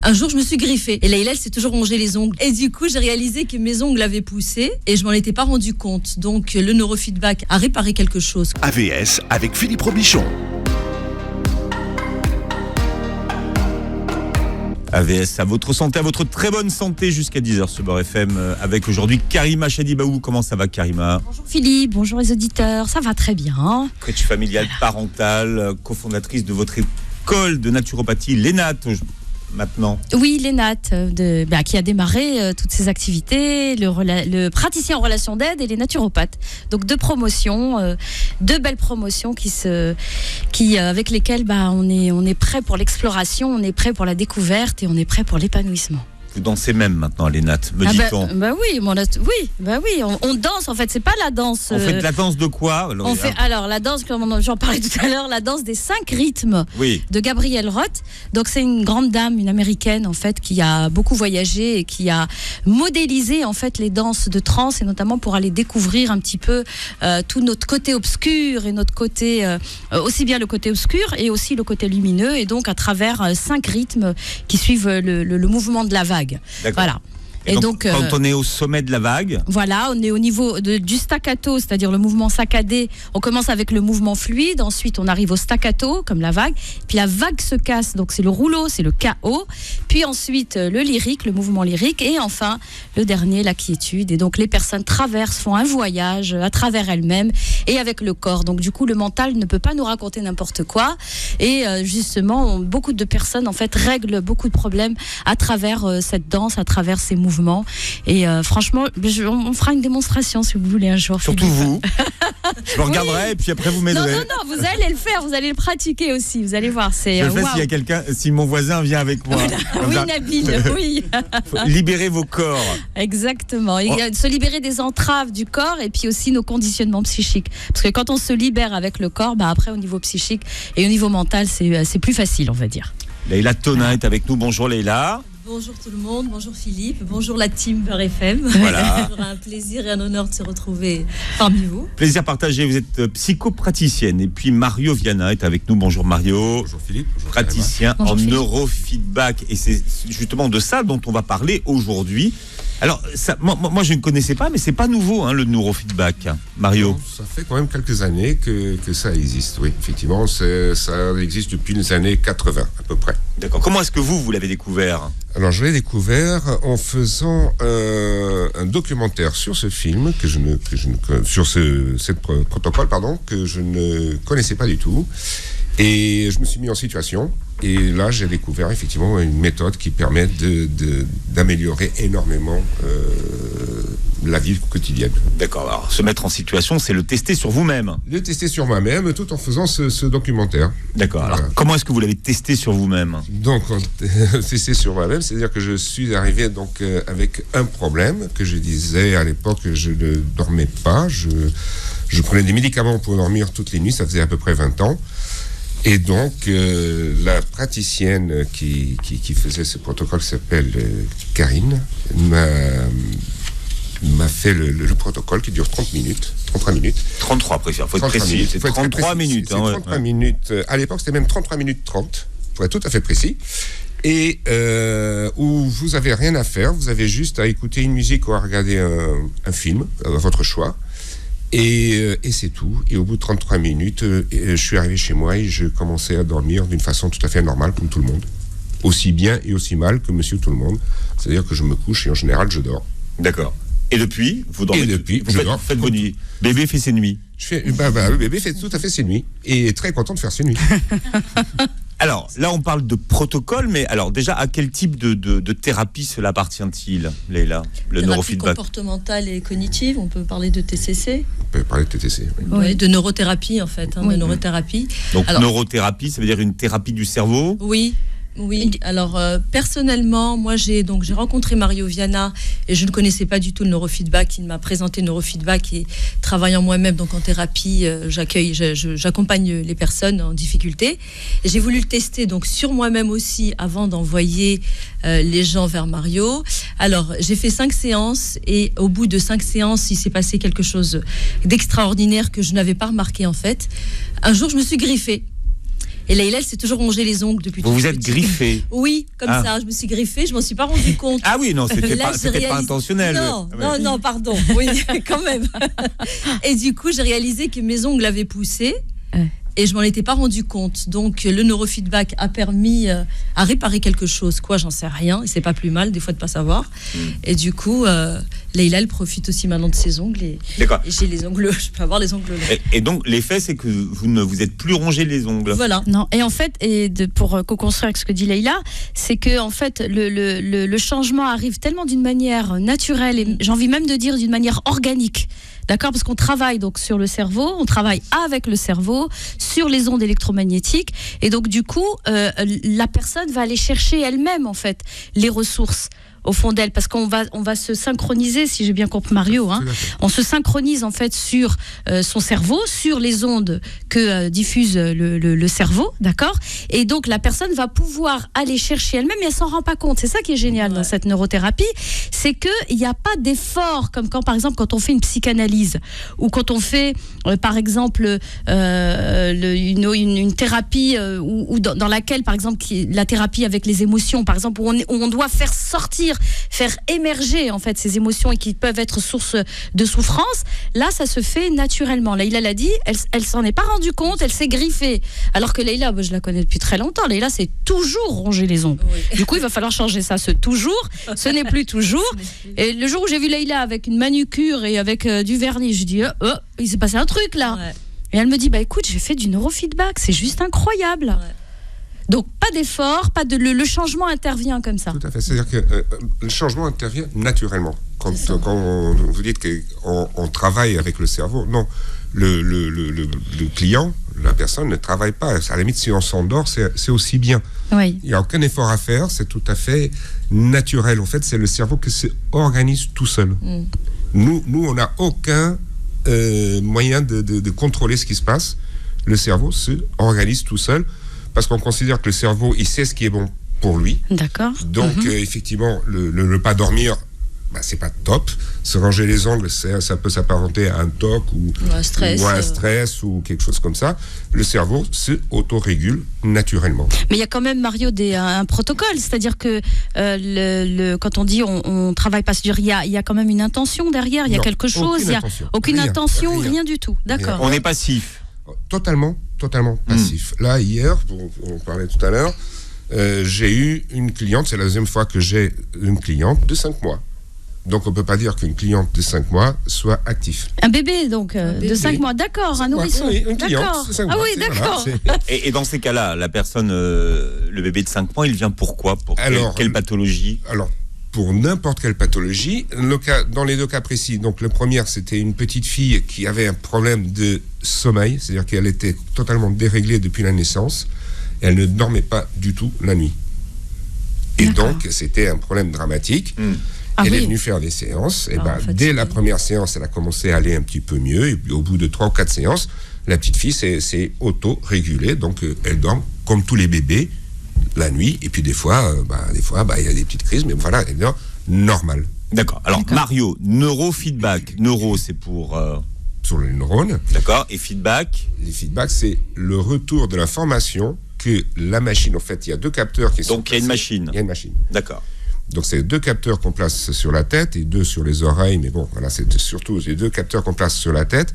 Un jour, je me suis griffée. Et Leïla, elle s'est toujours rongé les ongles. Et du coup, j'ai réalisé que mes ongles avaient poussé et je m'en étais pas rendu compte. Donc, le neurofeedback a réparé quelque chose. AVS avec Philippe Robichon. AVS, à votre santé, à votre très bonne santé jusqu'à 10h sur Beurre FM avec aujourd'hui Karima Chadibaou. Comment ça va, Karima? Bonjour Philippe, bonjour les auditeurs, ça va très bien. Coach familial, parentale, cofondatrice de votre école de naturopathie, l'ENAT maintenant. Oui, l'ENAT, qui a démarré toutes ses activités, le praticien en relation d'aide et les naturopathes. Donc deux promotions, deux belles promotions avec lesquelles on est prêt pour l'exploration, on est prêt pour la découverte et on est prêt pour l'épanouissement. Vous dansez même maintenant à l'ENAT, me dit-on. On danse en fait, c'est pas la danse. On fait de la danse de quoi? Alors la danse, comme j'en parlais tout à l'heure, la danse des 5 rythmes de Gabrielle Roth. Donc c'est une grande dame, une américaine en fait, qui a beaucoup voyagé et qui a modélisé en fait les danses de trance et notamment pour aller découvrir un petit peu tout notre côté obscur et notre côté aussi bien le côté obscur et aussi le côté lumineux et donc à travers 5 rythmes qui suivent le mouvement de la vague. D'accord. Voilà. Et donc quand on est au sommet de la vague, voilà, on est au niveau du staccato, c'est-à-dire le mouvement saccadé. On commence avec le mouvement fluide, ensuite on arrive au staccato, comme la vague, puis la vague se casse, donc c'est le rouleau, c'est le chaos, puis ensuite le lyrique, le mouvement lyrique, et enfin le dernier, la quiétude. Et donc les personnes font un voyage à travers elles-mêmes et avec le corps. Donc du coup le mental ne peut pas nous raconter n'importe quoi. Et justement, beaucoup de personnes en fait règlent beaucoup de problèmes à travers cette danse, à travers ces mouvements. Et franchement, on fera une démonstration si vous voulez un jour. Surtout vous. Je le regarderai et puis après vous m'aiderez. Non, vous allez le faire, vous allez le pratiquer aussi, vous allez voir. Je le fais s'il y a quelqu'un, si mon voisin vient avec moi. Oui, Nabil, oui. Libérer vos corps. Exactement. Et se libérer des entraves du corps et puis aussi nos conditionnements psychiques. Parce que quand on se libère avec le corps, après au niveau psychique et au niveau mental, c'est plus facile, on va dire. Leïla Tona est avec nous. Bonjour Leïla. Bonjour tout le monde, bonjour Philippe, bonjour la team Beurre FM. Voilà. C'est un plaisir et un honneur de se retrouver parmi vous. Plaisir partagé, vous êtes psychopraticienne. Et puis Mario Viana est avec nous. Bonjour Mario. Bonjour Philippe. Bonjour praticien bonjour en Philippe. Neurofeedback. Et c'est justement de ça dont on va parler aujourd'hui. Alors, moi je ne connaissais pas, mais c'est pas nouveau le neurofeedback, Mario. Non, ça fait quand même quelques années que ça existe, oui. Effectivement, ça existe depuis les années 80 à peu près. D'accord. Comment est-ce que vous l'avez découvert? Alors, je l'ai découvert en faisant un documentaire sur ce film sur ce protocole, que je ne connaissais pas du tout. Et je me suis mis en situation. Et là, j'ai découvert effectivement une méthode qui permet d'améliorer énormément la vie quotidienne. D'accord. Alors, se mettre en situation, c'est le tester sur vous-même. Le tester sur moi-même tout en faisant ce documentaire. D'accord. Alors, comment est-ce que vous l'avez testé sur vous-même? Donc, tester sur moi-même, c'est-à-dire que je suis arrivé avec un problème que je disais à l'époque que je ne dormais pas. Je prenais des médicaments pour dormir toutes les nuits, ça faisait à peu près 20 ans. Et donc, la praticienne qui faisait ce protocole, qui s'appelle Karine, m'a fait le protocole qui dure 33 minutes. 33, il faut être précis. C'est 33 minutes. C'est 33 minutes. À l'époque, c'était même 33 minutes 30, pour être tout à fait précis. Et où vous n'avez rien à faire, vous avez juste à écouter une musique ou à regarder un film, à votre choix. Et c'est tout. Et au bout de 33 minutes, je suis arrivé chez moi et je commençais à dormir d'une façon tout à fait normale, comme tout le monde. Aussi bien et aussi mal que monsieur tout le monde. C'est-à-dire que je me couche et en général, je dors. D'accord. Et depuis, vous dormez? Et depuis, vous faites vos nuits. Bébé fait ses nuits. Le bébé fait tout à fait ses nuits. Et est très content de faire ses nuits. Alors, là, on parle de protocole, mais alors déjà, à quel type de thérapie cela appartient-il, Leïla, le Thérapie neurofeedback? comportementale et cognitive, on peut parler de TCC. On peut parler de TTC. Oui. Oui, de neurothérapie en fait, de neurothérapie. Donc, alors, neurothérapie, ça veut dire une thérapie du cerveau? Oui. Alors personnellement, moi j'ai rencontré Mario Viana et je ne connaissais pas du tout le neurofeedback. Il m'a présenté le neurofeedback et travaillant moi-même donc en thérapie, j'accompagne les personnes en difficulté. Et j'ai voulu le tester donc sur moi-même aussi avant d'envoyer les gens vers Mario. Alors j'ai fait 5 séances et au bout de 5 séances, il s'est passé quelque chose d'extraordinaire que je n'avais pas remarqué en fait. Un jour, je me suis griffée. Et Leïla, elle s'est toujours rongé les ongles depuis Vous toute vous êtes petite. griffé. Oui, comme Ah. ça. Je me suis griffée, je m'en suis pas rendu compte. Ah oui, non, c'était Là, pas, j'ai c'était pas réalisé- intentionnel. Non, Ouais. non, pardon. Oui, quand même. Et du coup, j'ai réalisé que mes ongles avaient poussé. Ouais. Et je m'en étais pas rendu compte. Donc, le neurofeedback a permis à réparer quelque chose. Quoi, j'en sais rien. Et c'est pas plus mal, des fois, de pas savoir. Et du coup, Leïla, elle profite aussi maintenant de ses ongles. Et D'accord. j'ai les ongles, je peux avoir les ongles longs. Et donc, l'effet, c'est que vous ne vous êtes plus rongé les ongles. Voilà. Non, et en fait, pour co-construire avec ce que dit Leïla, c'est que en fait, le changement arrive tellement d'une manière naturelle et j'ai envie même de dire d'une manière organique. D'accord, parce qu'on travaille donc sur le cerveau, on travaille avec le cerveau, sur les ondes électromagnétiques, et donc du coup, la personne va aller chercher elle-même en fait les ressources au fond d'elle, parce qu'on va se synchroniser, si j'ai bien compris Mario, hein, on se synchronise en fait sur son cerveau, sur les ondes que diffuse le cerveau, d'accord. Et donc la personne va pouvoir aller chercher elle-même, mais elle s'en rend pas compte. C'est ça qui est génial dans cette neurothérapie, c'est que il n'y a pas d'effort comme quand par exemple quand on fait une psychanalyse ou quand on fait par exemple une thérapie ou dans laquelle par exemple la thérapie avec les émotions, par exemple où on doit faire sortir, faire émerger en fait ces émotions et qui peuvent être source de souffrance. Là, ça se fait naturellement. Leïla l'a dit, elle s'en est pas rendue compte, elle s'est griffée. Alors que Leïla, je la connais depuis très longtemps. Leïla, c'est toujours ronger les ongles. Oui. Du coup, il va falloir changer ça. Ce toujours, ce n'est plus toujours. Et le jour où j'ai vu Leïla avec une manucure et avec du vernis, je dis, il s'est passé un truc là. Ouais. Et elle me dit, écoute, j'ai fait du neurofeedback, c'est juste incroyable. Ouais. Donc pas d'effort, le changement intervient comme ça. Tout à fait. C'est-à-dire que le changement intervient naturellement. Quand vous dites qu'on travaille avec le cerveau, non. Le client, la personne ne travaille pas. À la limite, si on s'endort, c'est aussi bien. Oui. Il n'y a aucun effort à faire. C'est tout à fait naturel. En fait, c'est le cerveau qui s'organise tout seul. Nous, on n'a aucun moyen de contrôler ce qui se passe. Le cerveau se organise tout seul. Parce qu'on considère que le cerveau, il sait ce qui est bon pour lui. D'accord. Donc, effectivement, ne pas dormir, c'est pas top. Se ranger les ongles, ça peut s'apparenter à un TOC ou un stress ou quelque chose comme ça. Le cerveau se autorégule naturellement. Mais il y a quand même, Mario, un protocole. C'est-à-dire que quand on dit on travaille pas, c'est-à-dire il y a quand même une intention derrière, il y a quelque chose. Il n'y a aucune intention, rien du tout. D'accord. On est passif. Totalement passif. Là, hier, on parlait tout à l'heure, j'ai eu une cliente, c'est la deuxième fois que j'ai une cliente de 5 mois. Donc, on ne peut pas dire qu'une cliente de 5 mois soit active. Un bébé, donc, de 5 mois. D'accord, un nourrisson. Oui, une cliente d'accord. de 5 Ah mois. oui, d'accord. Et dans ces cas-là, la personne, le bébé de 5 mois, il vient pourquoi? Pour quelle pathologie? Alors, pour n'importe quelle pathologie. Dans les deux cas précis, donc le premier, c'était une petite fille qui avait un problème de sommeil, c'est-à-dire qu'elle était totalement déréglée depuis la naissance. Elle ne dormait pas du tout la nuit. Et donc, c'était un problème dramatique. Elle est venue faire des séances. Et dès la première séance, elle a commencé à aller un petit peu mieux. Et puis, au bout de 3 ou 4 séances, la petite fille s'est auto-régulée. Donc, elle dort comme tous les bébés la nuit. Et puis, des fois, il y a des petites crises. Mais voilà, elle dort normal. D'accord. Alors, Mario, neurofeedback. Neuro, c'est pour... Sur les neurones. D'accord. Et feedback? Les feedbacks, c'est le retour de l'information que la machine, en fait, il y a 2 capteurs qui sont... Donc, il y a une machine. Il y a une machine. D'accord. Donc, c'est 2 capteurs qu'on place sur la tête et 2 sur les oreilles. Mais bon, voilà, c'est surtout les 2 capteurs qu'on place sur la tête.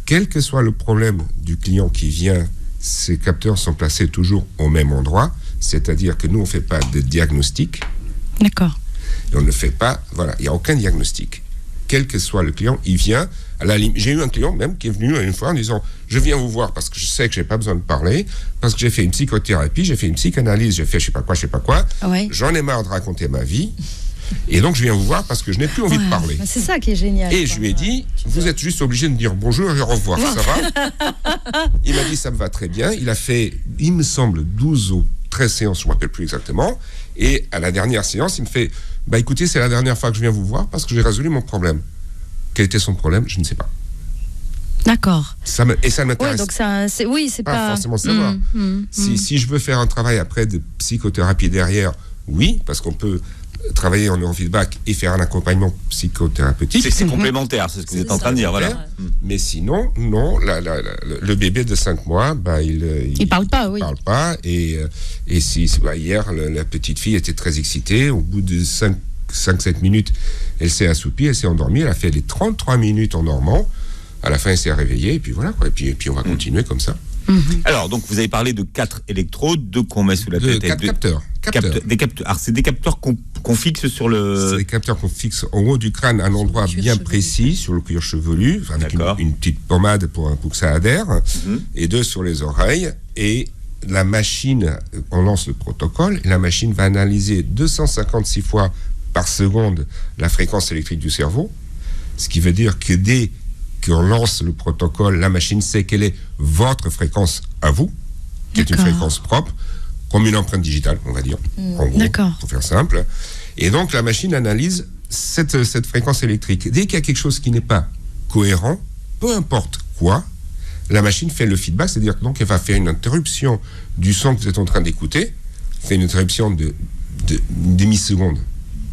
Quel que soit le problème du client qui vient, ces capteurs sont placés toujours au même endroit. C'est-à-dire que nous, on ne fait pas de diagnostic. D'accord. Et on ne fait pas... Voilà, il n'y a aucun diagnostic. Quel que soit le client, il vient... J'ai eu un client même qui est venu une fois en disant « Je viens vous voir parce que je sais que je n'ai pas besoin de parler, parce que j'ai fait une psychothérapie, j'ai fait une psychanalyse, j'ai fait je sais pas quoi. Ouais. J'en ai marre de raconter ma vie. Et donc, je viens vous voir parce que je n'ai plus envie de parler. » C'est ça qui est génial. Et je lui ai dit « Vous êtes juste obligé de me dire bonjour et au revoir, ça va ?» Il m'a dit « Ça me va très bien. » Il a fait, il me semble, 12 ou 13 séances, je ne me rappelle plus exactement. Et à la dernière séance, il me fait « Écoutez, c'est la dernière fois que je viens vous voir parce que j'ai résolu mon problème. » Quel était son problème? Je ne sais pas. D'accord. Et ça m'intéresse. Ouais, donc c'est pas forcément savoir. Si je veux faire un travail après de psychothérapie derrière, oui, parce qu'on peut travailler en neurofeedback et faire un accompagnement psychothérapeutique. C'est complémentaire, c'est ce que vous êtes en train de dire. Voilà. Mais sinon, non, le bébé de 5 mois, il parle pas, oui. parle pas. Et hier, la petite fille était très excitée. Au bout de 5-7 minutes, elle s'est assoupie, elle s'est endormie. Elle a fait les 33 minutes en dormant. À la fin, elle s'est réveillée. Et puis voilà, quoi. Et puis on va continuer comme ça. Alors, donc, vous avez parlé de 4 électrodes, 2 qu'on met sous la tête. 4 capteurs. Des capteurs. Alors, c'est des capteurs qu'on fixe sur le... C'est des capteurs qu'on fixe en haut du crâne, à un endroit bien précis, sur le cuir chevelu, avec une petite pommade pour que ça adhère, et 2 sur les oreilles. Et la machine, on lance le protocole, et la machine va analyser 256 fois par seconde la fréquence électrique du cerveau, ce qui veut dire que dès qu'on lance le protocole, la machine sait quelle est votre fréquence à vous, qui est une fréquence propre, comme une empreinte digitale, on va dire, en gros, pour faire simple. Et donc, la machine analyse cette fréquence électrique. Dès qu'il y a quelque chose qui n'est pas cohérent, peu importe quoi, la machine fait le feedback, c'est-à-dire donc elle va faire une interruption du son que vous êtes en train d'écouter, fait une interruption de demi-seconde.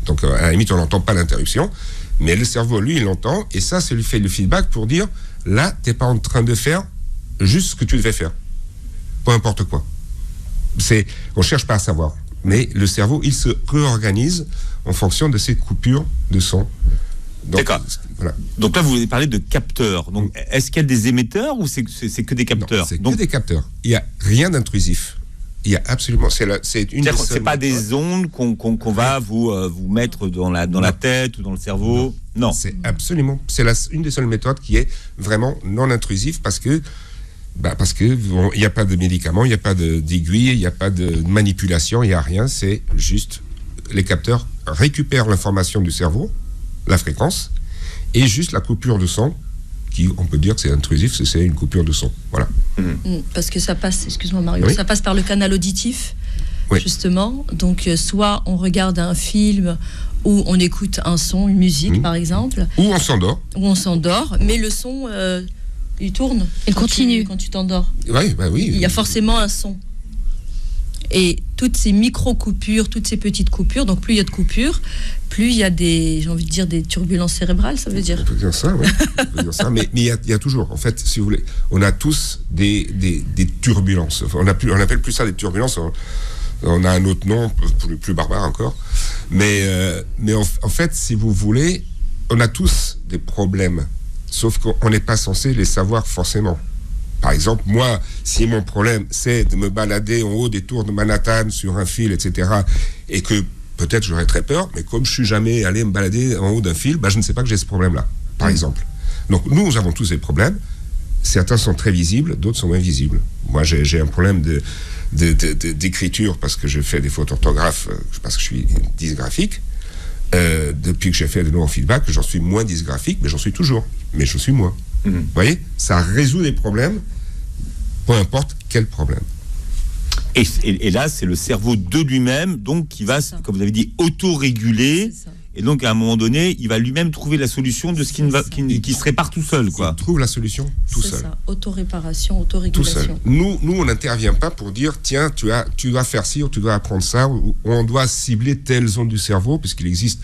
Donc, à la limite, on n'entend pas l'interruption, mais le cerveau, lui, il l'entend, et ça lui fait le feedback pour dire, là, tu n'es pas en train de faire juste ce que tu devais faire. Peu importe quoi. On ne cherche pas à savoir. Mais le cerveau, il se réorganise en fonction de ces coupures de son. D'accord. Voilà. Donc là, vous avez parlé de capteurs. Donc, est-ce qu'il y a des émetteurs ou c'est que des capteurs? Non, c'est que des capteurs. Il n'y a rien d'intrusif. Il y a absolument... C'est pas des ondes qu'on va vous mettre dans la tête ou dans le cerveau. Non. C'est absolument... C'est une des seules méthodes qui est vraiment non intrusive parce que il n'y a pas de médicaments, il n'y a pas d'aiguille, il n'y a pas de manipulation, il n'y a rien. C'est juste les capteurs récupèrent l'information du cerveau, la fréquence, et juste la coupure de son, qui on peut dire que c'est intrusif, c'est une coupure de son. Voilà. Parce que ça passe, excuse-moi Mario, ça passe par le canal auditif, justement. Donc soit on regarde un film ou on écoute un son, une musique par exemple. Ou on s'endort. Mais le son... il tourne. Il continue. Quand tu t'endors. Oui. Il y a forcément un son. Et toutes ces micro-coupures, toutes ces petites coupures, donc plus il y a de coupures, plus il y a j'ai envie de dire, des turbulences cérébrales, ça veut dire. On peut dire ça, oui. Mais il y a toujours, en fait, si vous voulez, on a tous des turbulences. On n'appelle plus ça des turbulences. On a un autre nom, plus barbare encore. Mais en fait, si vous voulez, on a tous des problèmes. Sauf qu'on n'est pas censé les savoir forcément. Par exemple, moi, si mon problème, c'est de me balader en haut des tours de Manhattan sur un fil, etc., et que peut-être j'aurais très peur, mais comme je suis jamais allé me balader en haut d'un fil, je ne sais pas que j'ai ce problème-là, par exemple. Donc, nous avons tous des problèmes. Certains sont très visibles, d'autres sont invisibles. Moi, j'ai un problème d'écriture parce que je fais des fautes orthographes, parce que je suis dysgraphique. Depuis que j'ai fait de neurofeedback, j'en suis moins dysgraphique, mais j'en suis toujours. Mais je suis moins. Vous voyez, ça résout des problèmes, peu importe quel problème. Et là, c'est le cerveau de lui-même, donc qui va, comme vous avez dit, auto-réguler. Et donc, à un moment donné, il va lui-même trouver la solution de ce qui se répare tout seul, quoi. Il trouve la solution tout seul. C'est ça, auto-réparation, autorégulation. Tout seul. Nous, on n'intervient pas pour dire, tiens, tu dois faire ci ou tu dois apprendre ça, ou on doit cibler telle zone du cerveau, puisqu'il existe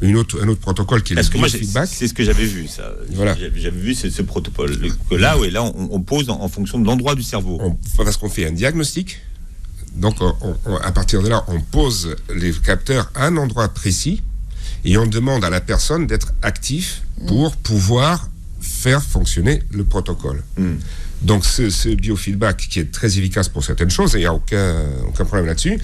un autre protocole qui est le biofeedback. C'est ce que j'avais vu, ça. Voilà. J'avais vu ce protocole. Là, on pose en fonction de l'endroit du cerveau. Parce qu'on fait un diagnostic. Donc, à partir de là, on pose les capteurs à un endroit précis et on demande à la personne d'être actif pour pouvoir faire fonctionner le protocole. Donc, ce biofeedback qui est très efficace pour certaines choses, il n'y a aucun problème là-dessus,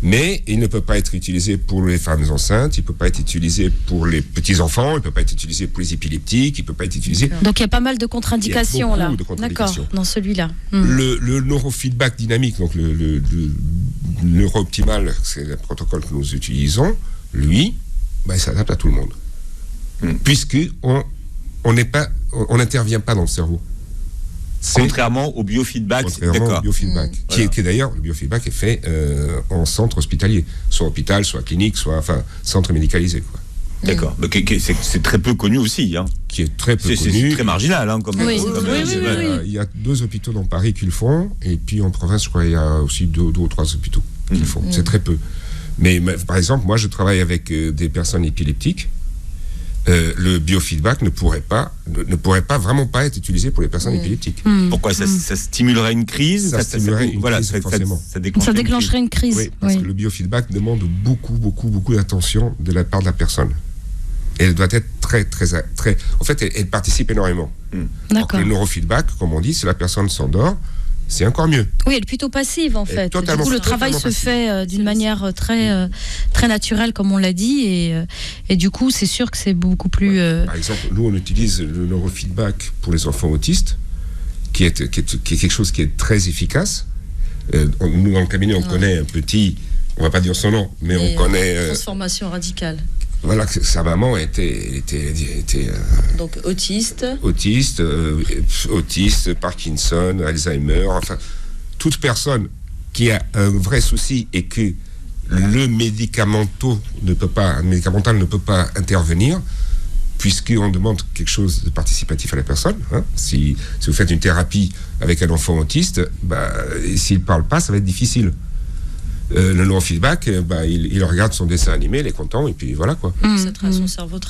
mais il ne peut pas être utilisé pour les femmes enceintes, il ne peut pas être utilisé pour les petits-enfants, il ne peut pas être utilisé pour les épileptiques, il ne peut pas être utilisé... Donc il y a pas mal de contre-indications là. D'accord, dans celui-là. Le neurofeedback dynamique, donc le neuro-optimal, c'est le protocole que nous utilisons, lui, il s'adapte à tout le monde. Puisqu'on n'intervient pas dans le cerveau. Contrairement au biofeedback. Contrairement au biofeedback. Qui est d'ailleurs, le biofeedback est fait en centre hospitalier. Soit hôpital, soit clinique, centre médicalisé, quoi. D'accord. Mais c'est très peu connu aussi. Hein. Qui est très peu connu. C'est très marginal. Hein, oui. Il y a 2 hôpitaux dans Paris qui le font. Et puis en province, je crois, il y a aussi 2 ou 3 hôpitaux qui le font. C'est très peu. Mais par exemple, moi, je travaille avec des personnes épileptiques. Le biofeedback ne pourrait vraiment pas être utilisé pour les personnes épileptiques. Pourquoi ça stimulerait une crise? Ça stimulerait une crise, forcément. Ça déclencherait une crise. Oui, parce que le biofeedback demande beaucoup d'attention de la part de la personne. Et elle doit être très... En fait, elle participe énormément. D'accord. Le neurofeedback, comme on dit, si la personne s'endort, c'est encore mieux. Oui, elle est plutôt passive en fait. Du coup, le travail se fait d'une manière très naturelle, comme on l'a dit, et du coup, c'est sûr que c'est beaucoup plus. Par exemple, nous, on utilise le neurofeedback pour les enfants autistes, qui est quelque chose qui est très efficace. Nous, dans le cabinet, on connaît un petit, on va pas dire son nom, mais on connaît. Transformation radicale. Voilà, sa maman était donc autiste, Parkinson, Alzheimer, enfin toute personne qui a un vrai souci et que le médicamental ne peut pas intervenir, puisqu'on demande quelque chose de participatif à la personne. Hein. Si vous faites une thérapie avec un enfant autiste, s'il ne parle pas, ça va être difficile. Le neurofeedback, il regarde son dessin animé, il est content, et puis voilà quoi. son cerveau